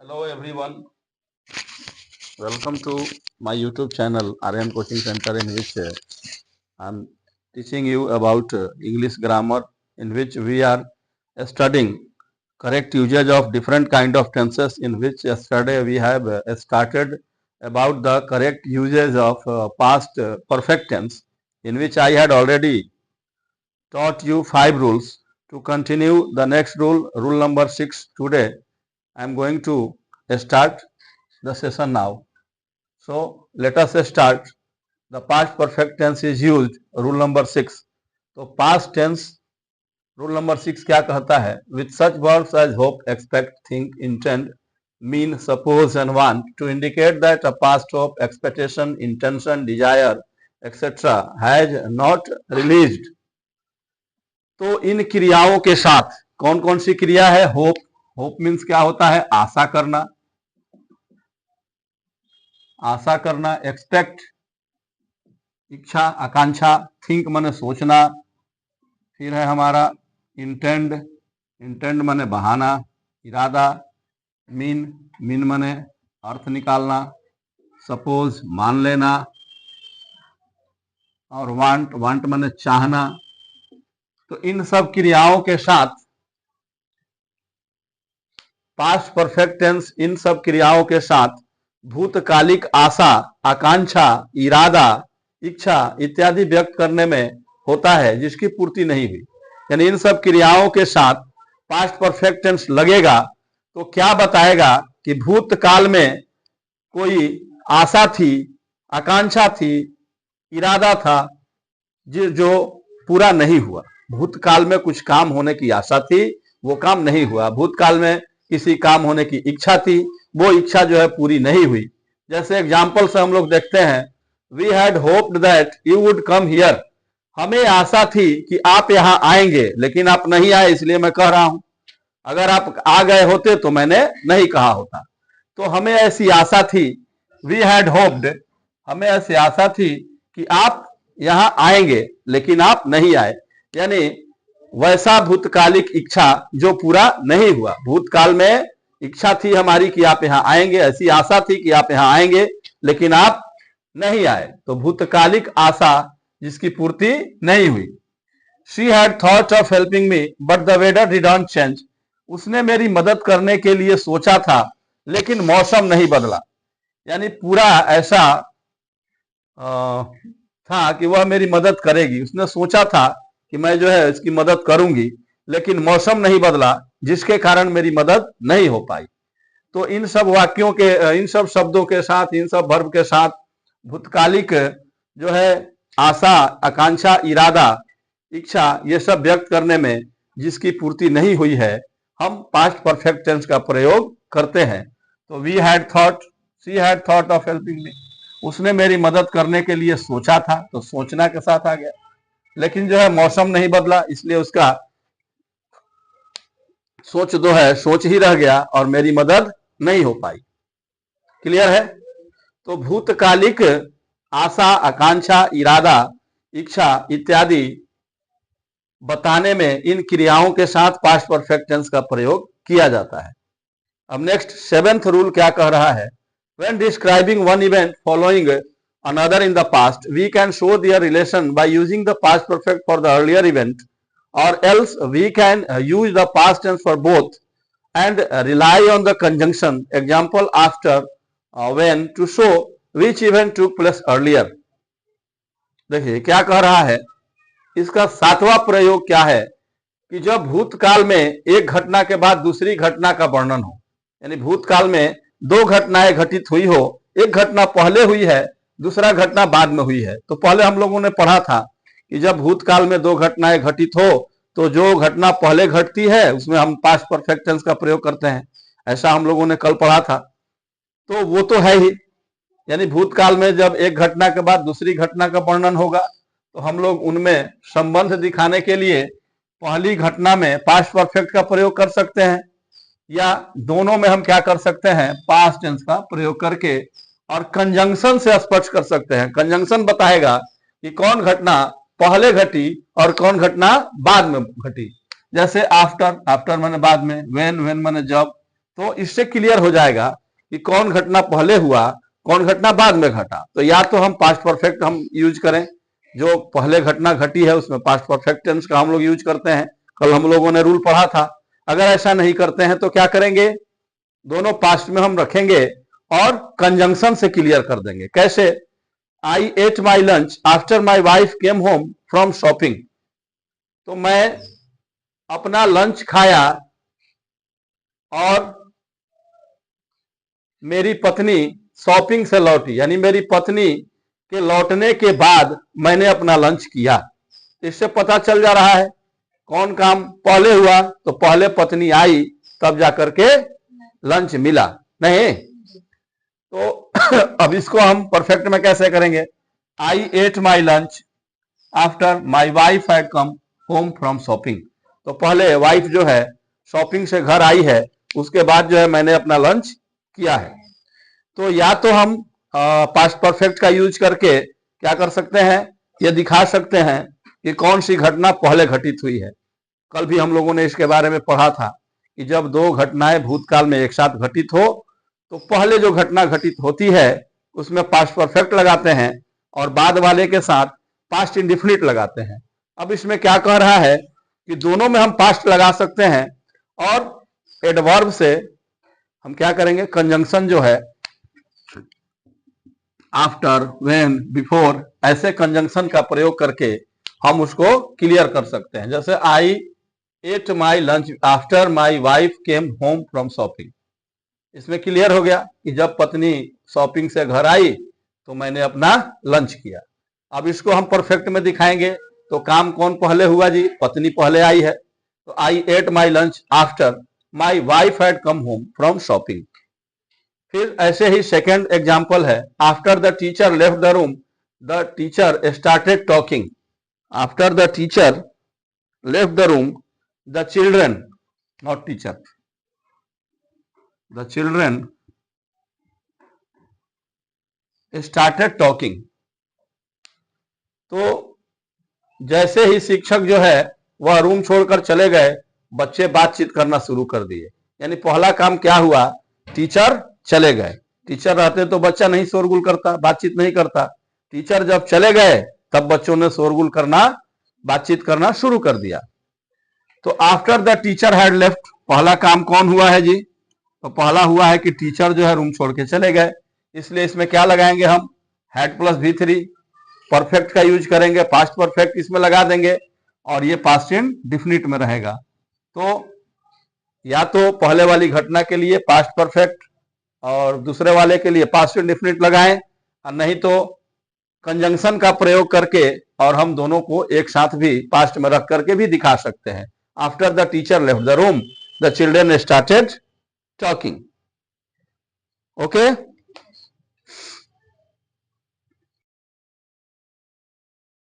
Hello everyone, welcome to my YouTube channel RM Coaching Center in which I'm teaching you about English grammar in which we are studying correct usage of different kind of tenses in which yesterday we have started about the correct usage of past perfect tense in which I had already taught you 5 rules. To continue the next rule number 6 today, I am going to start the session now. So let us start. The past perfect tense is used. Rule number 6. तो past tense rule number 6 क्या कहता है? With such verbs as hope, expect, think, intend, mean, suppose and want to indicate that a past hope, expectation, intention, desire, etc. has not released. तो इन क्रियाओं के साथ कौन कौन सी क्रिया है? होप. होप मीन्स क्या होता है? आशा करना. आशा करना. एक्सपेक्ट इच्छा आकांक्षा. थिंक माने सोचना. फिर है हमारा इंटेंड. इंटेंड माने बहाना, इरादा. मीन. मीन माने अर्थ निकालना. सपोज मान लेना. और वांट. वांट माने चाहना. तो इन सब क्रियाओं के साथ पास्ट परफेक्ट टेंस इन सब क्रियाओं के साथ भूतकालिक आशा, आकांक्षा, इरादा, इच्छा इत्यादि व्यक्त करने में होता है जिसकी पूर्ति नहीं हुई. यानी इन सब क्रियाओं के साथ पास्ट परफेक्ट टेंस लगेगा तो क्या बताएगा कि भूतकाल में कोई आशा थी, आकांक्षा थी, इरादा था जो पूरा नहीं हुआ. भूतकाल में कुछ काम होने की आशा थी, वो काम नहीं हुआ. भूतकाल में किसी काम होने की इच्छा थी, वो इच्छा जो है पूरी नहीं हुई. जैसे एग्जाम्पल से हम लोग देखते हैं, we had hoped that you would come here. हमें आशा थी कि आप यहां आएंगे, लेकिन आप नहीं आए, इसलिए मैं कह रहा हूं. अगर आप आ गए होते तो मैंने नहीं कहा होता. तो हमें ऐसी आशा थी, वी हैड होप्ड, हमें ऐसी आशा थी कि आप यहां आएंगे, लेकिन आप नहीं आए. यानी वैसा भूतकालिक इच्छा जो पूरा नहीं हुआ. भूतकाल में इच्छा थी हमारी कि आप यहां आएंगे, ऐसी आशा थी कि आप यहां आएंगे, लेकिन आप नहीं आए. तो भूतकालिक आशा जिसकी पूर्ति नहीं हुई. She had thought of helping me but the weather did not change. उसने मेरी मदद करने के लिए सोचा था, लेकिन मौसम नहीं बदला. यानी पूरा ऐसा था कि वह मेरी मदद करेगी. उसने सोचा था कि मैं जो है इसकी मदद करूंगी, लेकिन मौसम नहीं बदला, जिसके कारण मेरी मदद नहीं हो पाई. तो इन सब वाक्यों के, इन सब शब्दों के साथ, इन सब वर्ब के साथ भूतकालिक जो है आशा, आकांक्षा, इरादा, इच्छा, ये सब व्यक्त करने में जिसकी पूर्ति नहीं हुई है, हम पास्ट परफेक्ट टेंस का प्रयोग करते हैं. तो we had thought, she had thought of helping me. उसने मेरी मदद करने के लिए सोचा था, तो सोचना के साथ आ गया. लेकिन जो है मौसम नहीं बदला, इसलिए उसका सोच जो है सोच ही रह गया और मेरी मदद नहीं हो पाई. क्लियर है? तो भूतकालिक आशा, आकांक्षा, इरादा, इच्छा इत्यादि बताने में इन क्रियाओं के साथ पास्ट परफेक्ट टेंस का प्रयोग किया जाता है. अब नेक्स्ट 7th रूल क्या कह रहा है? When describing one event following another in the past, we can show their relation by using the past perfect for the earlier event, or else we can use the past tense for both and rely on the conjunction example after when to show which event took place earlier. देखिए क्या कह रहा है. इसका 7वां प्रयोग क्या है कि जब भूतकाल में एक घटना के बाद दूसरी घटना का वर्णन हो, यानी भूतकाल में दो घटनाएं घटित हुई हो, एक घटना पहले हुई है, दूसरा घटना बाद में हुई है. तो पहले हम लोगों ने पढ़ा था कि जब भूतकाल में दो घटनाएं घटित हो तो जो घटना पहले घटती है उसमें हम पास्ट परफेक्ट टेंस का प्रयोग करते हैं. ऐसा हम लोगों ने कल पढ़ा था. तो वो तो है ही. यानी भूतकाल में जब एक घटना के बाद दूसरी घटना का वर्णन होगा तो हम लोग उनमें संबंध दिखाने के लिए पहली घटना में पास्ट परफेक्ट का प्रयोग कर सकते हैं, या दोनों में हम क्या कर सकते हैं, पास्ट टेंस का प्रयोग करके, और कंजंक्शन से स्पष्ट कर सकते हैं. कंजंक्शन बताएगा कि कौन घटना पहले घटी और कौन घटना बाद में घटी. जैसे आफ्टर, आफ्टर माने बाद में, व्हेन, व्हेन माने जब, तो इससे क्लियर हो जाएगा कि कौन घटना पहले हुआ, कौन घटना बाद में घटा। तो या तो हम पास्ट परफेक्ट हम यूज करें, जो पहले घटना घटी है उसमें पास्ट परफेक्ट टेंस का हम लोग यूज करते हैं, कल हम लोगों ने रूल पढ़ा था। अगर ऐसा नहीं करते हैं तो क्या करेंगे, दोनों पास्ट में हम रखेंगे और कंजंक्शन से क्लियर कर देंगे। कैसे, I ate my lunch after my wife came home from shopping. तो मैं अपना लंच खाया और मेरी पत्नी शॉपिंग से लौटी, यानी मेरी पत्नी के लौटने के बाद मैंने अपना लंच किया। इससे पता चल जा रहा है कौन काम पहले हुआ। तो पहले पत्नी आई तब जाकर के लंच मिला, नहीं तो अब इसको हम परफेक्ट में कैसे करेंगे, I ate my lunch after my wife had come home from shopping. तो पहले वाइफ जो है शॉपिंग से घर आई है, उसके बाद जो है मैंने अपना लंच किया है। तो या तो हम पास्ट परफेक्ट का यूज करके क्या कर सकते हैं, ये दिखा सकते हैं कि कौन सी घटना पहले घटित हुई है। कल भी हम लोगों ने इसके बारे में पढ़ा था कि जब दो घटनाएं भूतकाल में एक साथ घटित हो तो पहले जो घटना घटित होती है उसमें पास्ट परफेक्ट लगाते हैं और बाद वाले के साथ पास्ट इंडिफिनिट लगाते हैं। अब इसमें क्या कह रहा है कि दोनों में हम पास्ट लगा सकते हैं और एडवर्ब से हम क्या करेंगे, कंजंक्शन जो है आफ्टर, व्हेन, बिफोर, ऐसे कंजंक्शन का प्रयोग करके हम उसको क्लियर कर सकते हैं। जैसे I ate my lunch after my wife came home from shopping. इसमें क्लियर हो गया कि जब पत्नी शॉपिंग से घर आई तो मैंने अपना लंच किया। अब इसको हम परफेक्ट में दिखाएंगे तो काम कौन पहले हुआ जी, पत्नी पहले आई है। तो I ate my lunch after my wife had come home from shopping. फिर ऐसे ही सेकेंड एग्जाम्पल है, after the teacher left the room the teacher started talking. After the teacher left the room the children, not teacher, the children started talking. तो जैसे ही शिक्षक जो है वह रूम छोड़कर चले गए, बच्चे बातचीत करना शुरू कर दिए। यानी पहला काम क्या हुआ, टीचर चले गए। टीचर रहते तो बच्चा नहीं शोरगुल करता, बातचीत नहीं करता। टीचर जब चले गए तब बच्चों ने शोरगुल करना, बातचीत करना शुरू कर दिया। तो after the teacher had left, पहला काम कौन हुआ है जी, तो पहला हुआ है कि टीचर जो है रूम छोड़ के चले गए। इसलिए इसमें क्या लगाएंगे हम, हैड प्लस V3, परफेक्ट का यूज करेंगे, पास्ट परफेक्ट इसमें लगा देंगे और ये पास्ट इंडेफिनिट में रहेगा। तो या तो पहले वाली घटना के लिए पास्ट परफेक्ट और दूसरे वाले के लिए पास्ट इंडेफिनिट लगाएं, और नहीं तो कंजंक्शन का प्रयोग करके और हम दोनों को एक साथ भी पास्ट में रख करके भी दिखा सकते हैं। After the teacher left the room the children started talking. Okay.